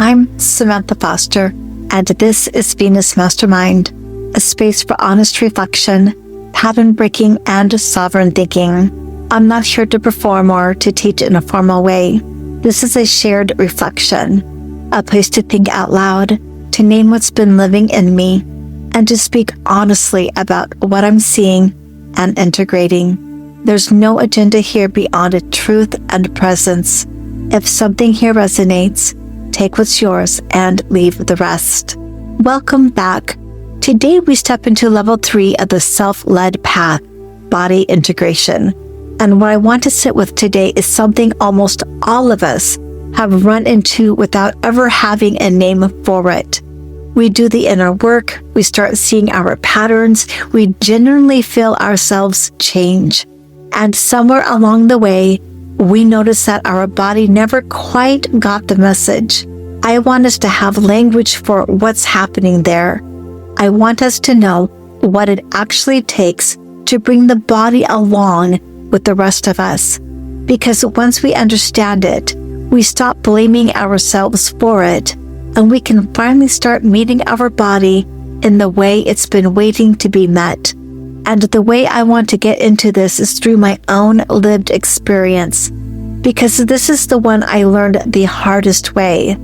I'm Samantha Foster, and this is Venus Mastermind, a space for honest reflection, pattern breaking, and sovereign thinking. I'm not here to perform or to teach in a formal way. This is a shared reflection, a place to think out loud, to name what's been living in me, and to speak honestly about what I'm seeing and integrating. There's no agenda here beyond truth and presence. If something here resonates, take what's yours and leave the rest. Welcome back. Today we step into level 3 of the self-led path, body integration. And what I want to sit with today is something almost all of us have run into without ever having a name for it. We do the inner work, we start seeing our patterns, we genuinely feel ourselves change. And somewhere along the way, we notice that our body never quite got the message. I want us to have language for what's happening there. I want us to know what it actually takes to bring the body along with the rest of us. Because once we understand it, we stop blaming ourselves for it, and we can finally start meeting our body in the way it's been waiting to be met. And the way I want to get into this is through my own lived experience, because this is the one I learned the hardest way.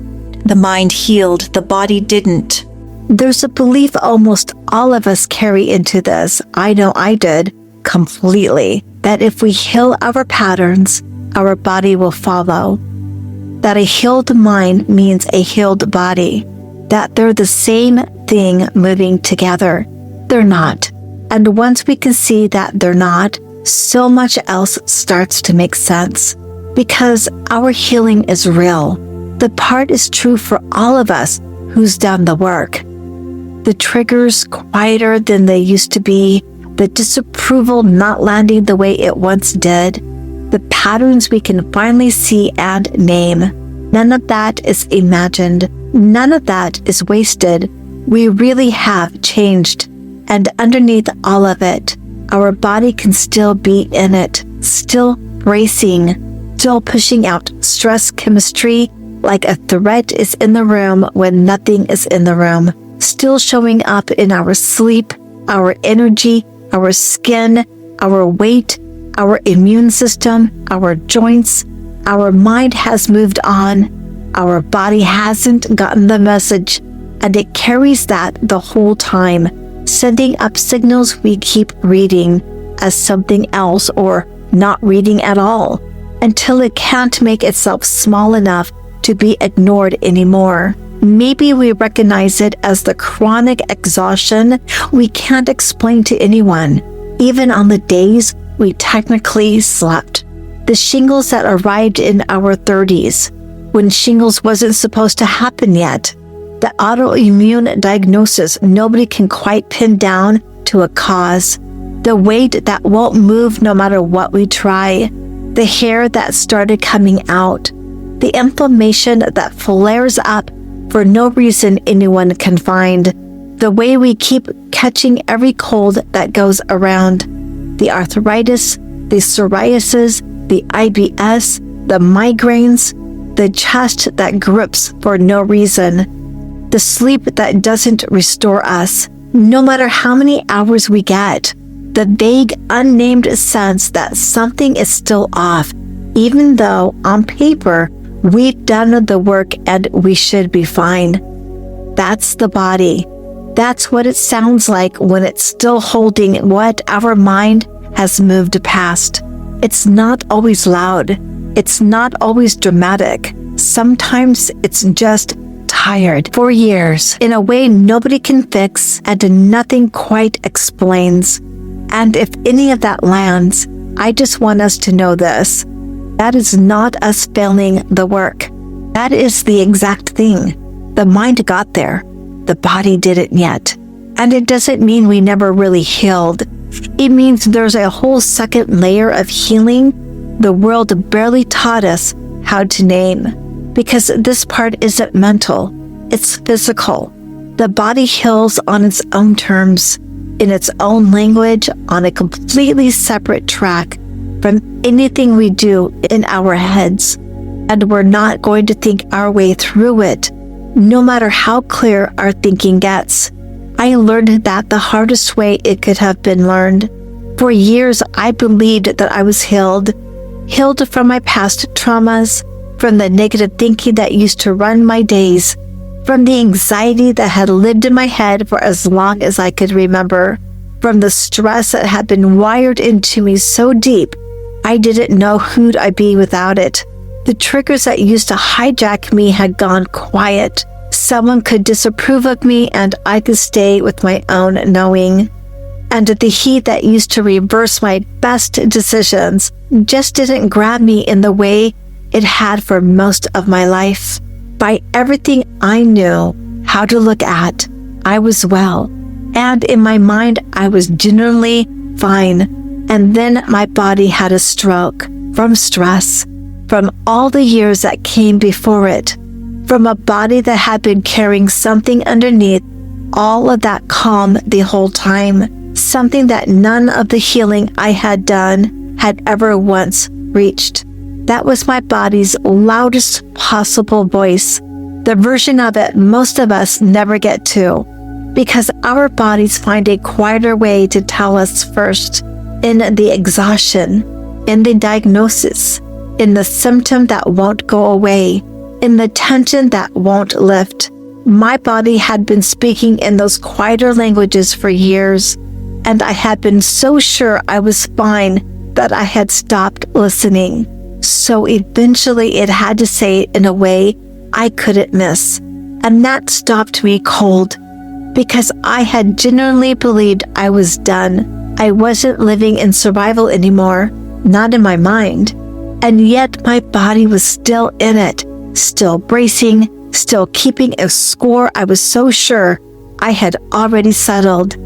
The mind healed, the body didn't. There's a belief almost all of us carry into this, I know I did, completely, that if we heal our patterns, our body will follow. That a healed mind means a healed body. That they're the same thing moving together. They're not. And once we can see that they're not, so much else starts to make sense. Because our healing is real. The part is true for all of us who's done the work. The triggers quieter than they used to be, the disapproval not landing the way it once did, the patterns we can finally see and name. None of that is imagined. None of that is wasted. We really have changed. And underneath all of it, our body can still be in it, still bracing, still pushing out stress chemistry like a threat is in the room when nothing is in the room, still showing up in our sleep, our energy, our skin, our weight, our immune system, our joints. Our mind has moved on. Our body hasn't gotten the message, and it carries that the whole time, sending up signals we keep reading as something else or not reading at all, until it can't make itself small enough to be ignored anymore. Maybe we recognize it as the chronic exhaustion we can't explain to anyone, even on the days we technically slept. The shingles that arrived in our 30s, when shingles wasn't supposed to happen yet. The autoimmune diagnosis nobody can quite pin down to a cause. The weight that won't move no matter what we try. The hair that started coming out. The inflammation that flares up for no reason anyone can find. The way we keep catching every cold that goes around. The arthritis, the psoriasis, the IBS, the migraines, the chest that grips for no reason. The sleep that doesn't restore us, no matter how many hours we get. The vague, unnamed sense that something is still off, even though, on paper, we've done the work and we should be fine. That's the body. That's what it sounds like when it's still holding what our mind has moved past. It's not always loud. It's not always dramatic. Sometimes it's just tired for years in a way nobody can fix and nothing quite explains. And if any of that lands, I just want us to know this. That is not us failing the work. That is the exact thing. The mind got there. The body didn't yet. And it doesn't mean we never really healed. It means there's a whole second layer of healing the world barely taught us how to name. Because this part isn't mental. It's physical. The body heals on its own terms, in its own language, on a completely separate track from anything we do in our heads. And we're not going to think our way through it. no matter how clear our thinking gets. I learned that the hardest way it could have been learned. For years, I believed that I was healed from my past traumas, from the negative thinking that used to run my days, from the anxiety that had lived in my head for as long as I could remember, from the stress that had been wired into me so deep, I didn't know who'd I be without it. The triggers that used to hijack me had gone quiet. Someone could disapprove of me and I could stay with my own knowing. And the heat that used to reverse my best decisions just didn't grab me in the way it had for most of my life. By everything I knew how to look at, I was well. And in my mind, I was generally fine. And then my body had a stroke from stress, from all the years that came before it, from a body that had been carrying something underneath all of that calm the whole time, something that none of the healing I had done had ever once reached. That was my body's loudest possible voice, the version of it most of us never get to, because our bodies find a quieter way to tell us first, in the exhaustion, in the diagnosis, in the symptom that won't go away, in the tension that won't lift. My body had been speaking in those quieter languages for years, and I had been so sure I was fine that I had stopped listening. So eventually it had to say it in a way I couldn't miss, and that stopped me cold, because I had genuinely believed I was done. I wasn't living in survival anymore, not in my mind, and yet my body was still in it, still bracing, still keeping a score I was so sure I had already settled.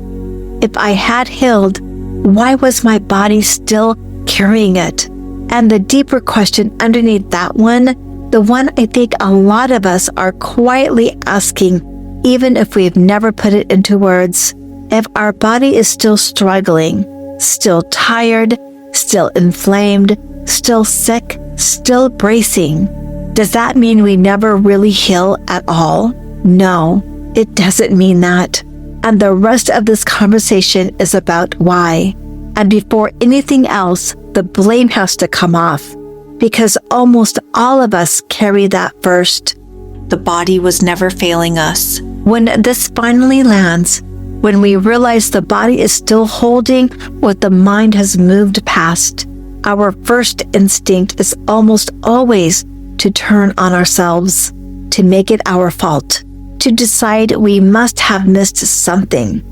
If I had healed, why was my body still carrying it? And the deeper question underneath that one, the one I think a lot of us are quietly asking, even if we've never put it into words, if our body is still struggling, still tired, still inflamed, still sick, still bracing, does that mean we never really heal at all? No, it doesn't mean that. And the rest of this conversation is about why. And before anything else, the blame has to come off, because almost all of us carry that first. The body was never failing us. When this finally lands, when we realize the body is still holding what the mind has moved past, our first instinct is almost always to turn on ourselves, to make it our fault, to decide we must have missed something,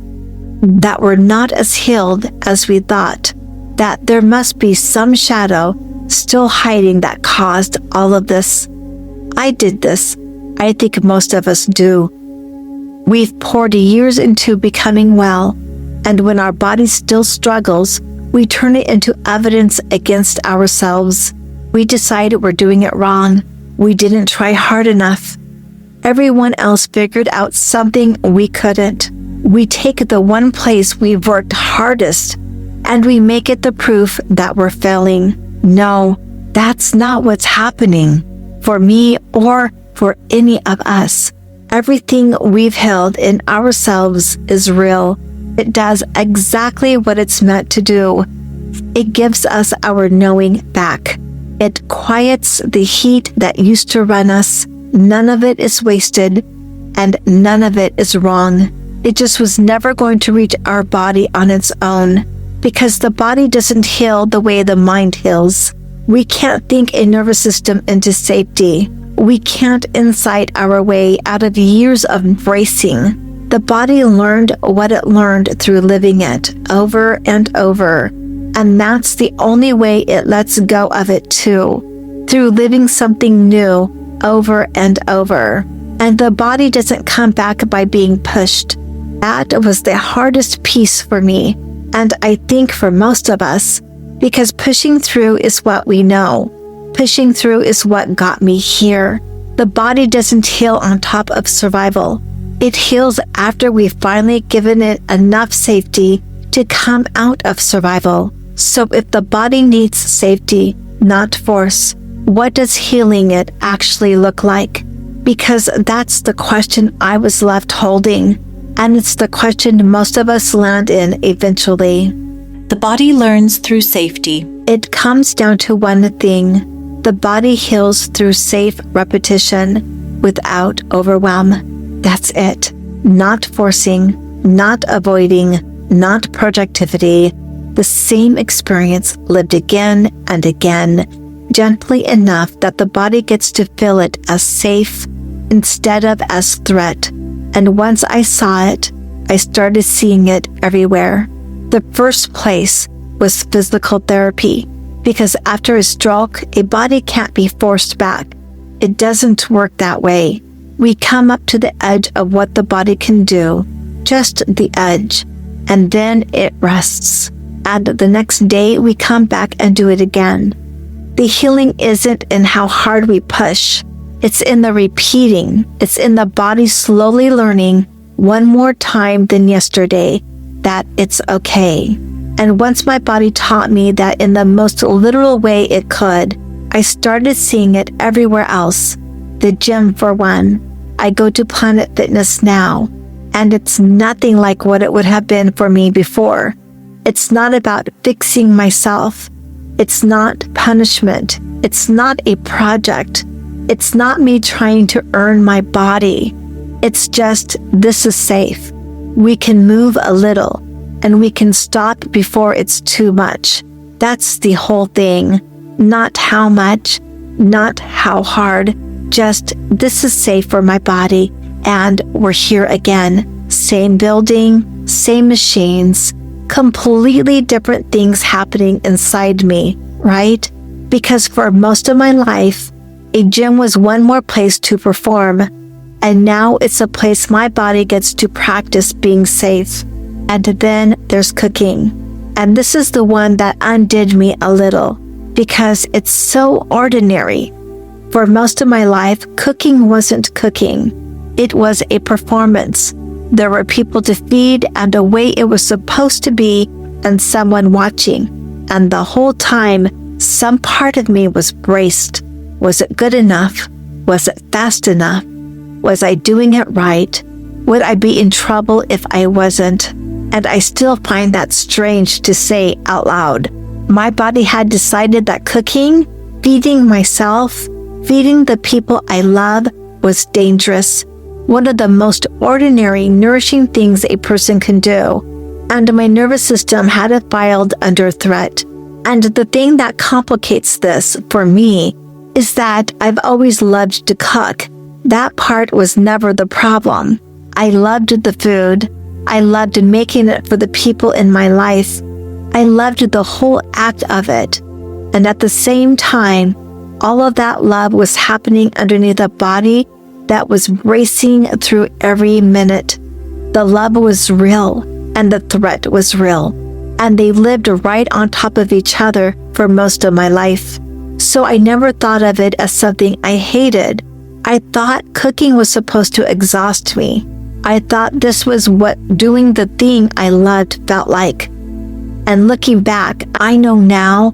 that we're not as healed as we thought, that there must be some shadow still hiding that caused all of this. I did this. I think most of us do. We've poured years into becoming well, and when our body still struggles, we turn it into evidence against ourselves. We decide we're doing it wrong. We didn't try hard enough. Everyone else figured out something we couldn't. We take the one place we've worked hardest and we make it the proof that we're failing. No, that's not what's happening for me or for any of us. Everything we've held in ourselves is real. It does exactly what it's meant to do. It gives us our knowing back. It quiets the heat that used to run us. None of it is wasted, and none of it is wrong. It just was never going to reach our body on its own, because the body doesn't heal the way the mind heals. We can't think a nervous system into safety. We can't insight our way out of years of bracing. The body learned what it learned through living it over and over, and that's the only way it lets go of it too, through living something new over and over. And the body doesn't come back by being pushed. That was the hardest piece for me, and I think for most of us, because pushing through is what we know. Pushing through is what got me here. The body doesn't heal on top of survival. It heals after we've finally given it enough safety to come out of survival. So if the body needs safety, not force, what does healing it actually look like? Because that's the question I was left holding, and it's the question most of us land in eventually. The body learns through safety. It comes down to one thing. The body heals through safe repetition without overwhelm. That's it. Not forcing, not avoiding, not projectivity. The same experience lived again and again, gently enough that the body gets to feel it as safe instead of as threat. And once I saw it, I started seeing it everywhere. The first place was physical therapy, because after a stroke, a body can't be forced back. It doesn't work that way. We come up to the edge of what the body can do, just the edge, and then it rests. And the next day, we come back and do it again. The healing isn't in how hard we push. It's in the repeating. It's in the body slowly learning one more time than yesterday that it's okay. And once my body taught me that in the most literal way it could, I started seeing it everywhere else. The gym, for one. I go to Planet Fitness now, and it's nothing like what it would have been for me before. It's not about fixing myself. It's not punishment. It's not a project. It's not me trying to earn my body. It's just, this is safe. We can move a little, and we can stop before it's too much. That's the whole thing. Not how much, not how hard, just this is safe for my body, and we're here again. Same building, same machines, completely different things happening inside me, right? Because for most of my life, a gym was one more place to perform, and now it's a place my body gets to practice being safe. And then there's cooking. And this is the one that undid me a little, because it's so ordinary. For most of my life, cooking wasn't cooking. It was a performance. There were people to feed and a way it was supposed to be and someone watching. And the whole time, some part of me was braced. Was it good enough? Was it fast enough? Was I doing it right? Would I be in trouble if I wasn't? And I still find that strange to say out loud. My body had decided that cooking, feeding myself, feeding the people I love was dangerous. One of the most ordinary, nourishing things a person can do. And my nervous system had it filed under threat. And the thing that complicates this for me is that I've always loved to cook. That part was never the problem. I loved the food. I loved making it for the people in my life. I loved the whole act of it. And at the same time, all of that love was happening underneath a body that was racing through every minute. The love was real, and the threat was real. And they lived right on top of each other for most of my life. So I never thought of it as something I hated. I thought cooking was supposed to exhaust me. I thought this was what doing the thing I loved felt like. And looking back, I know now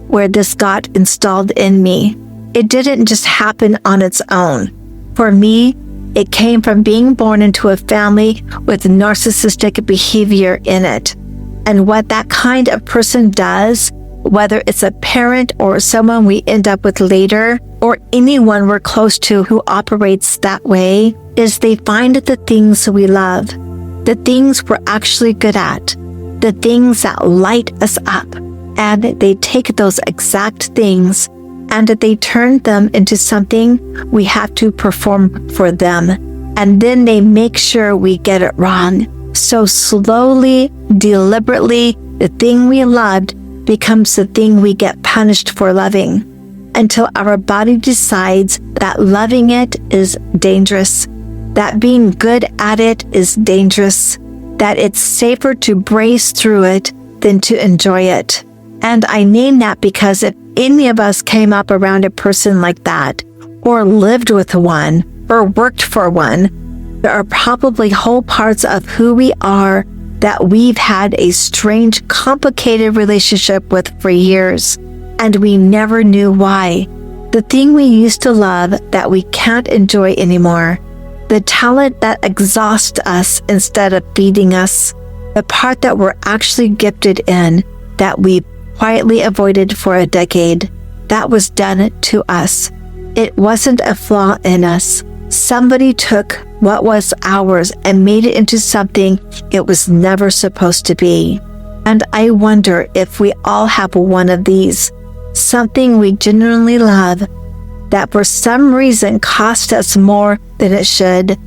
where this got installed in me. It didn't just happen on its own. For me, it came from being born into a family with narcissistic behavior in it. And what that kind of person does, whether it's a parent or someone we end up with later, or anyone we're close to who operates that way, is they find the things we love, the things we're actually good at, the things that light us up, and they take those exact things and they turn them into something we have to perform for them. And then they make sure we get it wrong. So slowly, deliberately, the thing we loved becomes the thing we get punished for loving, until our body decides that loving it is dangerous, that being good at it is dangerous, that it's safer to brace through it than to enjoy it. And I name that because if any of us came up around a person like that, or lived with one, or worked for one, there are probably whole parts of who we are that we've had a strange, complicated relationship with for years, and we never knew why. The thing we used to love that we can't enjoy anymore. The talent that exhausts us instead of feeding us. The part that we're actually gifted in that we quietly avoided for a decade. That was done to us. It wasn't a flaw in us. Somebody took what was ours and made it into something it was never supposed to be. And I wonder if we all have one of these. Something we genuinely love that for some reason cost us more than it should.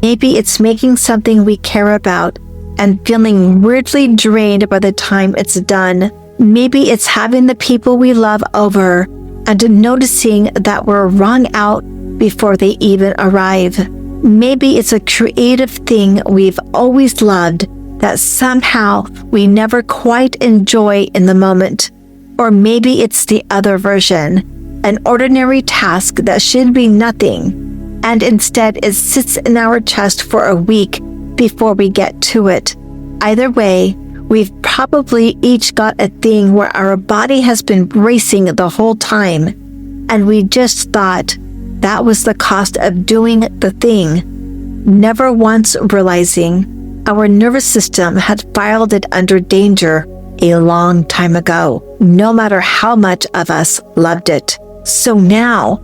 Maybe it's making something we care about and feeling weirdly drained by the time it's done. Maybe it's having the people we love over and noticing that we're wrung out before they even arrive. Maybe it's a creative thing we've always loved that somehow we never quite enjoy in the moment. Or maybe it's the other version, an ordinary task that should be nothing, and instead it sits in our chest for a week before we get to it. Either way, we've probably each got a thing where our body has been bracing the whole time, and we just thought that was the cost of doing the thing, never once realizing our nervous system had filed it under danger a long time ago, no matter how much of us loved it. So now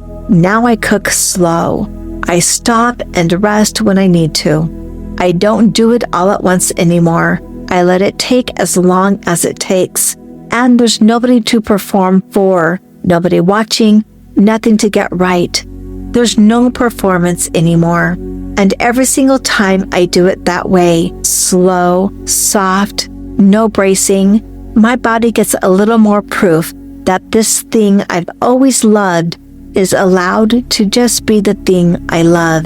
I cook slow. I stop and rest when I need to. I don't do it all at once anymore. I let it take as long as it takes. And there's nobody to perform for, nobody watching, nothing to get right. There's no performance anymore. And every single time I do it that way, slow, soft, no bracing, my body gets a little more proof that this thing I've always loved is allowed to just be the thing I love.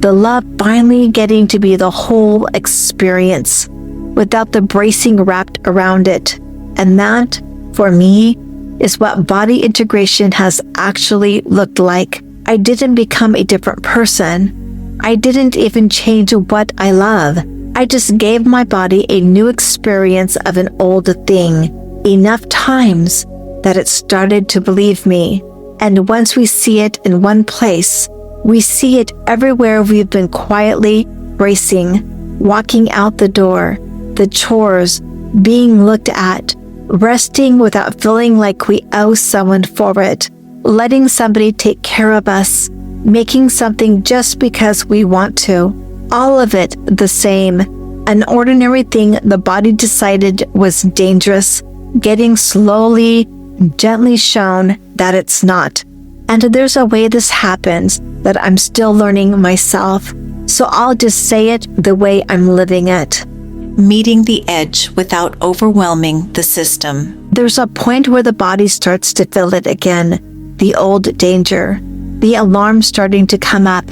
The love finally getting to be the whole experience without the bracing wrapped around it. And that, for me, is what body integration has actually looked like. I didn't become a different person. I didn't even change what I love. I just gave my body a new experience of an old thing, enough times that it started to believe me. And once we see it in one place, we see it everywhere we've been quietly bracing, walking out the door, the chores, being looked at, resting without feeling like we owe someone for it, letting somebody take care of us, making something just because we want to. All of it the same. An ordinary thing the body decided was dangerous, getting slowly, gently shown that it's not. And there's a way this happens that I'm still learning myself, so I'll just say it the way I'm living it. Meeting the edge without overwhelming the system. There's a point where the body starts to feel it again, the old danger, the alarm starting to come up.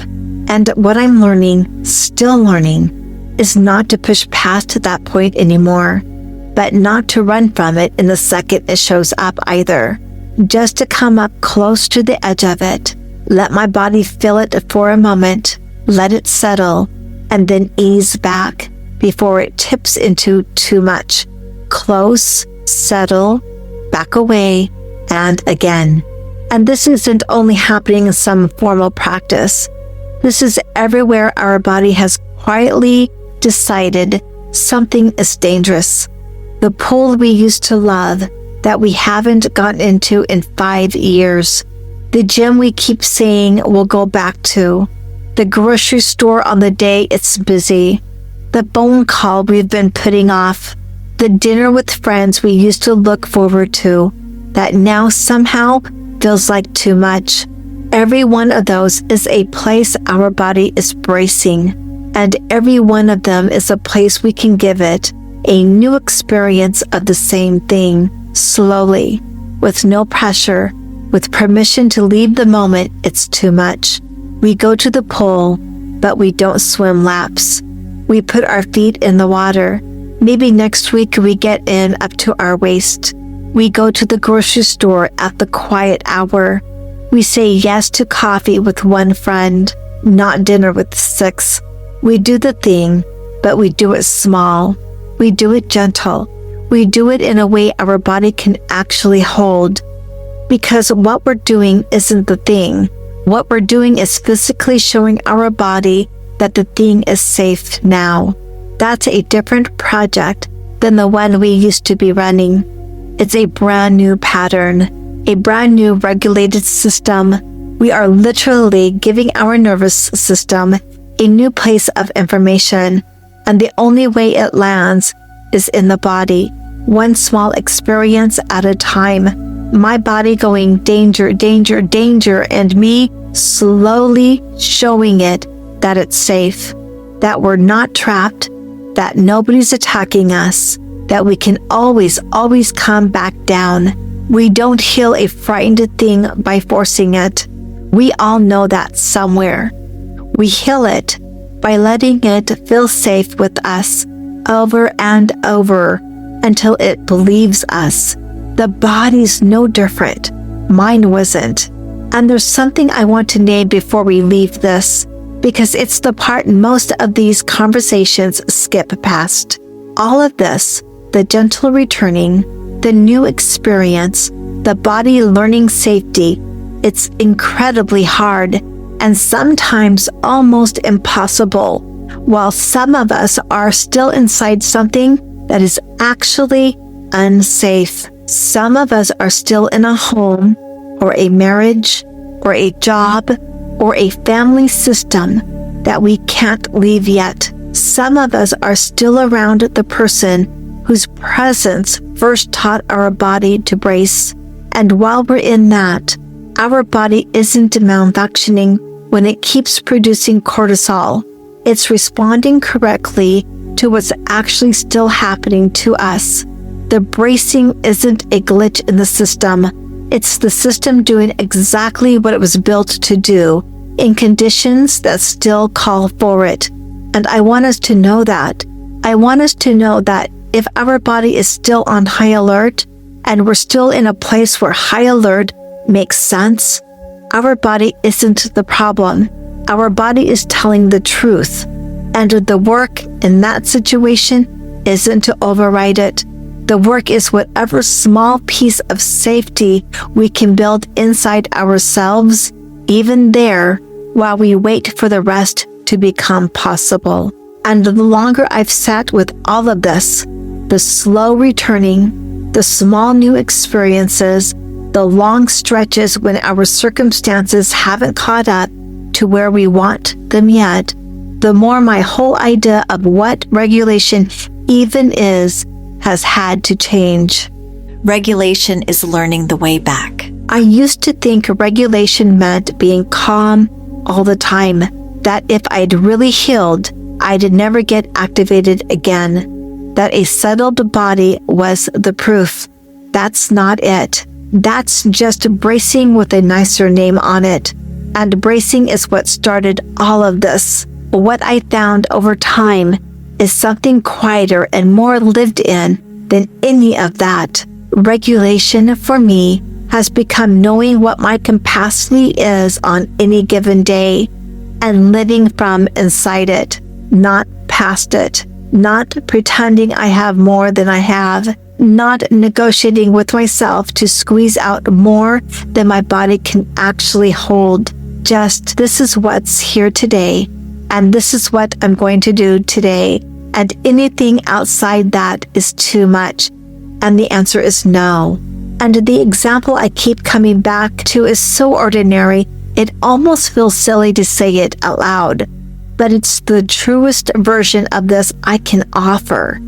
And what I'm learning, still learning, is not to push past that point anymore, but not to run from it in the second it shows up either. Just to come up close to the edge of it, let my body feel it for a moment, let it settle, and then ease back before it tips into too much. Close, settle, back away, and again. And this isn't only happening in some formal practice. This is everywhere our body has quietly decided something is dangerous. The pull we used to love that we haven't gotten into in 5 years. The gym we keep saying we'll go back to. The grocery store on the day it's busy. The phone call we've been putting off. The dinner with friends we used to look forward to that now somehow feels like too much. Every one of those is a place our body is bracing, and every one of them is a place we can give it a new experience of the same thing, slowly, with no pressure, with permission to leave the moment it's too much. We go to the pool, but we don't swim laps. We put our feet in the water. Maybe next week we get in up to our waist. We go to the grocery store at the quiet hour. We say yes to coffee with one friend, not dinner with 6. We do the thing, but we do it small. We do it gentle. We do it in a way our body can actually hold. because what we're doing isn't the thing. What we're doing is physically showing our body that the thing is safe now. That's a different project than the one we used to be running. It's a brand new pattern, a brand new regulated system. We are literally giving our nervous system a new place of information, and the only way it lands is in the body, one small experience at a time. My body going danger, danger, danger, and me slowly showing it that it's safe, that we're not trapped, that nobody's attacking us, that we can always, always come back down. We don't heal a frightened thing by forcing it. We all know that somewhere. We heal it by letting it feel safe with us over and over until it believes us. The body's no different. Mine wasn't. And there's something I want to name before we leave this, because it's the part most of these conversations skip past. All of this, the gentle returning, the new experience, the body learning safety, it's incredibly hard and sometimes almost impossible, while some of us are still inside something that is actually unsafe. Some of us are still in a home or a marriage or a job or a family system that we can't leave yet. Some of us are still around the person whose presence first taught our body to brace. And while we're in that, our body isn't malfunctioning when it keeps producing cortisol. It's responding correctly to what's actually still happening to us. The bracing isn't a glitch in the system. It's the system doing exactly what it was built to do in conditions that still call for it. And I want us to know that. I want us to know that if our body is still on high alert and we're still in a place where high alert makes sense, our body isn't the problem. Our body is telling the truth. And the work in that situation isn't to override it. The work is whatever small piece of safety we can build inside ourselves, even there, while we wait for the rest to become possible. And the longer I've sat with all of this, the slow returning, the small new experiences, the long stretches when our circumstances haven't caught up to where we want them yet, the more my whole idea of what regulation even is has had to change. Regulation is learning the way back. I used to think regulation meant being calm all the time, that if I'd really healed, I'd never get activated again, that a settled body was the proof. That's not it. That's just bracing with a nicer name on it. And bracing is what started all of this. What I found over time is something quieter and more lived in than any of that. Regulation for me has become knowing what my capacity is on any given day and living from inside it, not past it, not pretending I have more than I have, not negotiating with myself to squeeze out more than my body can actually hold. Just, this is what's here today, and this is what I'm going to do today, and anything outside that is too much. And the answer is no. And the example I keep coming back to is so ordinary, it almost feels silly to say it out loud. But it's the truest version of this I can offer.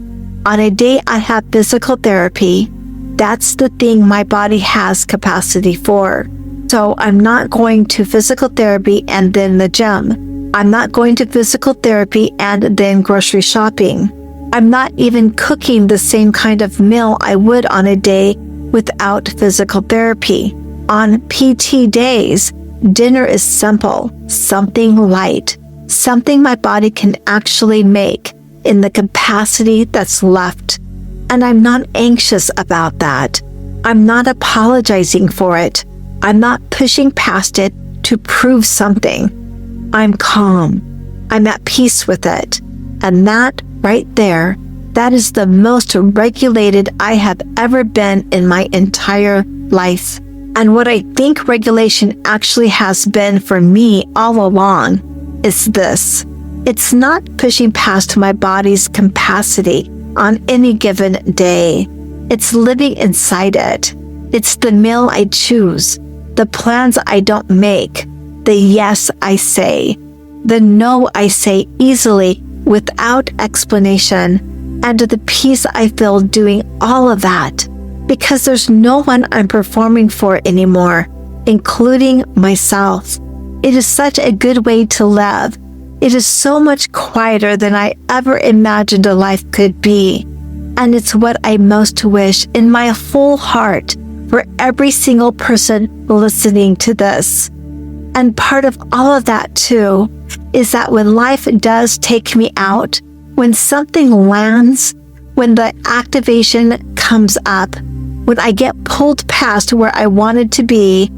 On a day I have physical therapy, that's the thing my body has capacity for. So I'm not going to physical therapy and then the gym. I'm not going to physical therapy and then grocery shopping. I'm not even cooking the same kind of meal I would on a day without physical therapy. On PT days, dinner is simple, something light, something my body can actually make in the capacity that's left. And I'm not anxious about that. I'm not apologizing for it. I'm not pushing past it to prove something. I'm calm. I'm at peace with it. And that right there, that is the most regulated I have ever been in my entire life. And what I think regulation actually has been for me all along is this. It's not pushing past my body's capacity on any given day. It's living inside it. It's the meal I choose, the plans I don't make, the yes I say, the no I say easily without explanation, and the peace I feel doing all of that. Because there's no one I'm performing for anymore, including myself. It is such a good way to live. It is so much quieter than I ever imagined a life could be. And it's what I most wish in my whole heart for every single person listening to this. And part of all of that too is that when life does take me out, when something lands, when the activation comes up, when I get pulled past where I wanted to be,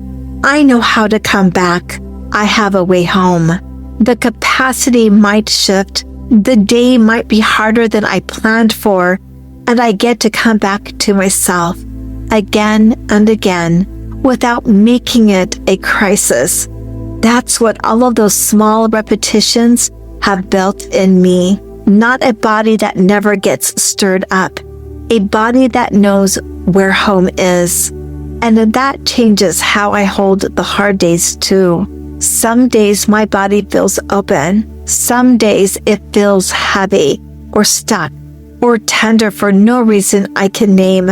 I know how to come back. I have a way home. The capacity might shift. The day might be harder than I planned for, and I get to come back to myself again and again without making it a crisis. That's what all of those small repetitions have built in me. Not a body that never gets stirred up. A body that knows where home is. And that changes how I hold the hard days too. Some days my body feels open. Some days it feels heavy or stuck or tender for no reason I can name.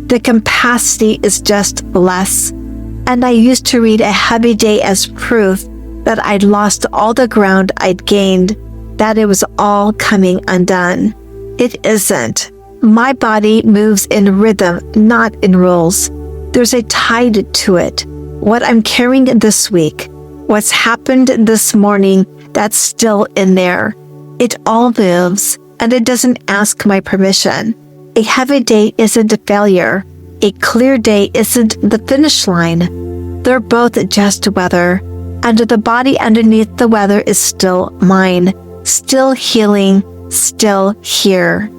The capacity is just less. And I used to read a heavy day as proof that I'd lost all the ground I'd gained, that it was all coming undone. It isn't. My body moves in rhythm, not in rules. There's a tide to it. What I'm carrying this week, what's happened this morning, that's still in there. It all moves, and it doesn't ask my permission. A heavy day isn't a failure. A clear day isn't the finish line. They're both just weather, and the body underneath the weather is still mine, still healing, still here.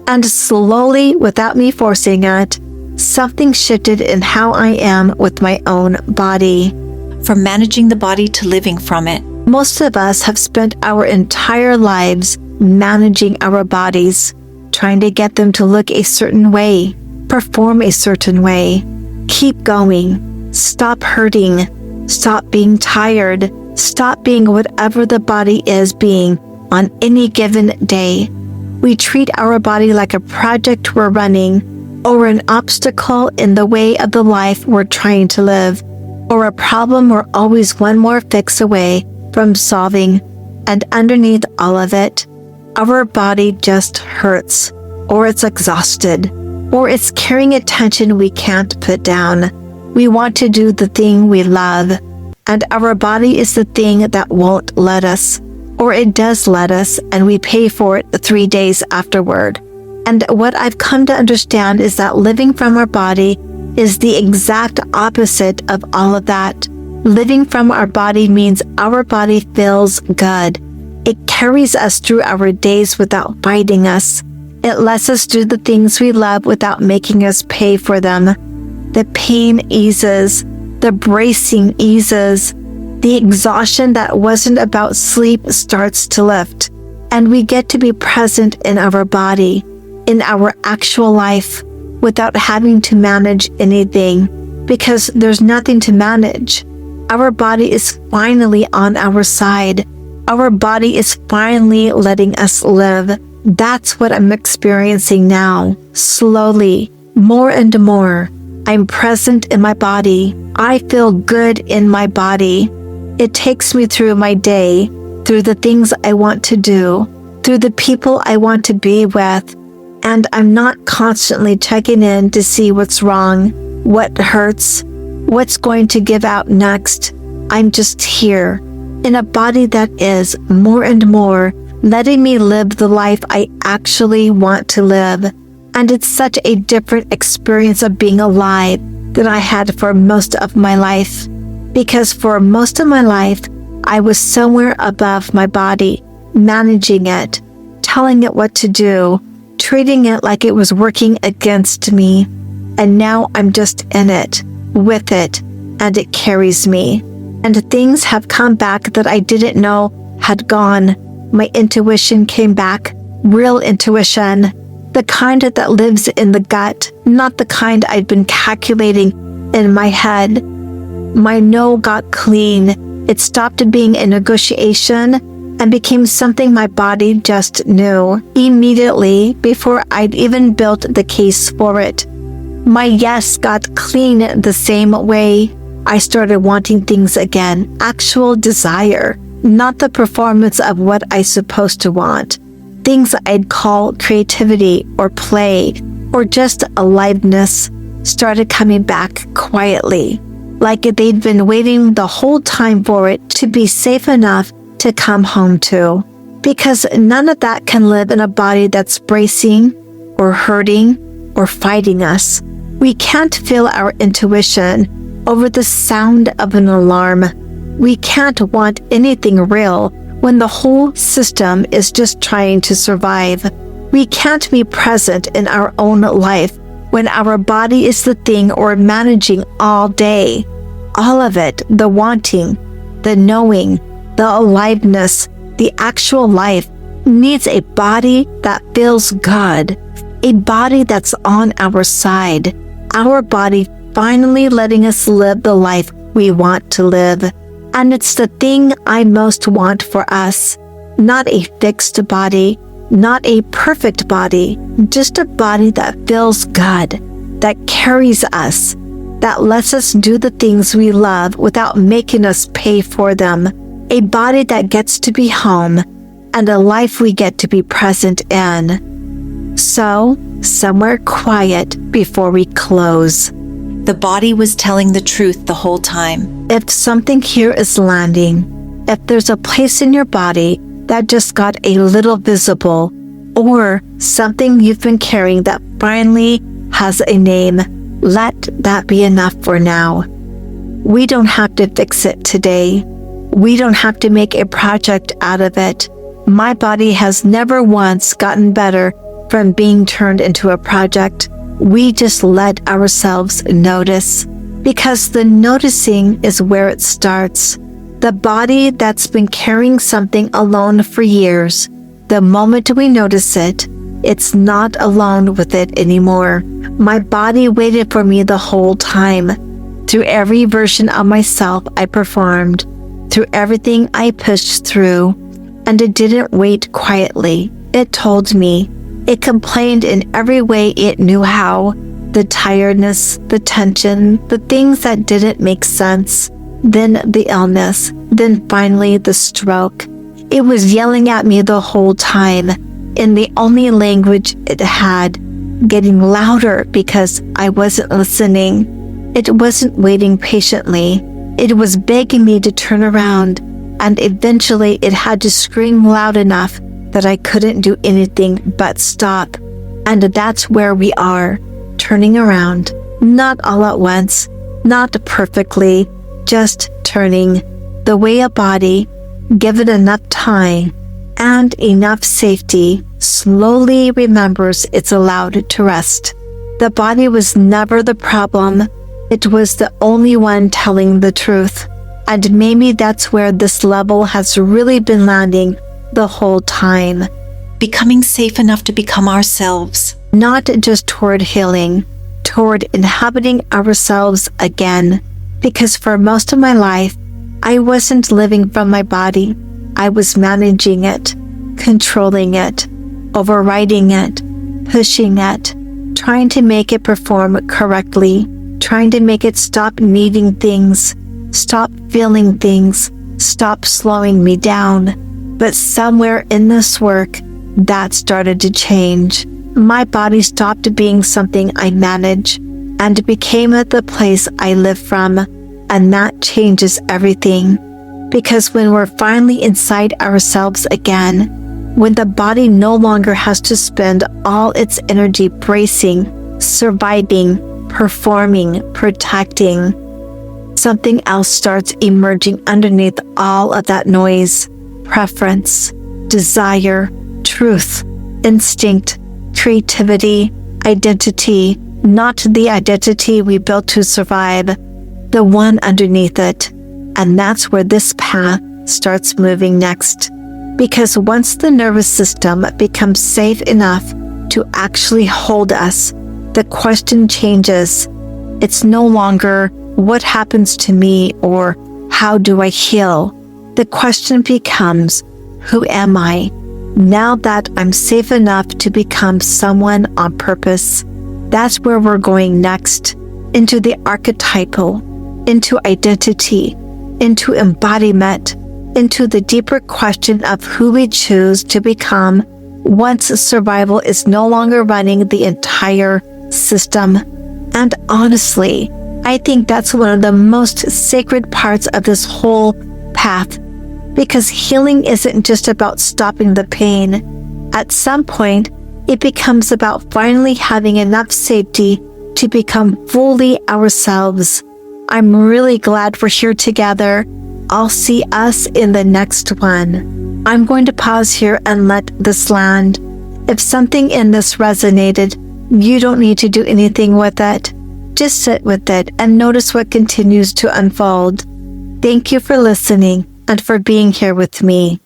And slowly, without me forcing it, something shifted in how I am with my own body. From managing the body to living from it. Most of us have spent our entire lives managing our bodies, trying to get them to look a certain way, perform a certain way. Keep going. Stop hurting. Stop being tired. Stop being whatever the body is being on any given day. We treat our body like a project we're running, or an obstacle in the way of the life we're trying to live, or a problem we're always one more fix away from solving. And underneath all of it, our body just hurts, or it's exhausted, or it's carrying a tension we can't put down. We want to do the thing we love, and our body is the thing that won't let us. Or it does let us, and we pay for it 3 days afterward. And what I've come to understand is that living from our body is the exact opposite of all of that. Living from our body means our body feels good. It carries us through our days without biting us. It lets us do the things we love without making us pay for them. The pain eases. The bracing eases. The exhaustion that wasn't about sleep starts to lift, and we get to be present in our body, in our actual life, without having to manage anything, because there's nothing to manage. Our body is finally on our side. Our body is finally letting us live. That's what I'm experiencing now, slowly, more and more. I'm present in my body. I feel good in my body. It takes me through my day, through the things I want to do, through the people I want to be with, and I'm not constantly checking in to see what's wrong, what hurts, what's going to give out next. I'm just here, in a body that is, more and more, letting me live the life I actually want to live. And it's such a different experience of being alive than I had for most of my life. Because for most of my life, I was somewhere above my body, managing it, telling it what to do, treating it like it was working against me. And now I'm just in it, with it, and it carries me. And things have come back that I didn't know had gone. My intuition came back, real intuition, the kind that lives in the gut, not the kind I'd been calculating in my head. My no got clean. It stopped being a negotiation and became something my body just knew immediately before I'd even built the case for it. My yes got clean the same way. I started wanting things again, actual desire, not the performance of what I supposed to want. Things I'd call creativity or play or just aliveness started coming back quietly, like they'd been waiting the whole time for it to be safe enough to come home to. Because none of that can live in a body that's bracing or hurting or fighting us. We can't feel our intuition over the sound of an alarm. We can't want anything real when the whole system is just trying to survive. We can't be present in our own life when our body is the thing we're managing all day. All of it, the wanting, the knowing, the aliveness, the actual life, needs a body that feels good, a body that's on our side, our body finally letting us live the life we want to live. And it's the thing I most want for us. Not a fixed body, not a perfect body, just a body that feels good, that carries us, that lets us do the things we love without making us pay for them. A body that gets to be home and a life we get to be present in. So, somewhere quiet before we close. The body was telling the truth the whole time. If something here is landing, if there's a place in your body that just got a little visible, or something you've been carrying that finally has a name, let that be enough for now. We don't have to fix it today. We don't have to make a project out of it. My body has never once gotten better from being turned into a project. We just let ourselves notice, because the noticing is where it starts. The body that's been carrying something alone for years, the moment we notice it, it's not alone with it anymore. My body waited for me the whole time. Through every version of myself I performed, through everything I pushed through, and it didn't wait quietly. It told me. It complained in every way it knew how. The tiredness, the tension, the things that didn't make sense. Then the illness, then finally the stroke. It was yelling at me the whole time, in the only language it had, getting louder because I wasn't listening. It wasn't waiting patiently. It was begging me to turn around, and eventually it had to scream loud enough that I couldn't do anything but stop. And that's where we are, turning around, not all at once, not perfectly, just turning, the way a body, given enough time and enough safety, slowly remembers it's allowed to rest. The body was never the problem. It was the only one telling the truth. And maybe that's where this level has really been landing the whole time. Becoming safe enough to become ourselves. Not just toward healing, toward inhabiting ourselves again. Because for most of my life, I wasn't living from my body. I was managing it, controlling it, overriding it, pushing it, trying to make it perform correctly, trying to make it stop needing things, stop feeling things, stop slowing me down. But somewhere in this work, that started to change. My body stopped being something I manage and became the place I live from. And that changes everything. Because when we're finally inside ourselves again, when the body no longer has to spend all its energy bracing, surviving, performing, protecting, something else starts emerging underneath all of that noise. Preference, desire, truth, instinct, creativity, identity, not the identity we built to survive, the one underneath it. And that's where this path starts moving next. Because once the nervous system becomes safe enough to actually hold us, the question changes. It's no longer what happens to me or how do I heal? The question becomes, who am I? Now that I'm safe enough to become someone on purpose, that's where we're going next, into the archetypal, into identity, into embodiment, into the deeper question of who we choose to become once survival is no longer running the entire system. And honestly, I think that's one of the most sacred parts of this whole path, because healing isn't just about stopping the pain. At some point, it becomes about finally having enough safety to become fully ourselves. I'm really glad we're here together. I'll see us in the next one. I'm going to pause here and let this land. If something in this resonated, you don't need to do anything with it. Just sit with it and notice what continues to unfold. Thank you for listening and for being here with me.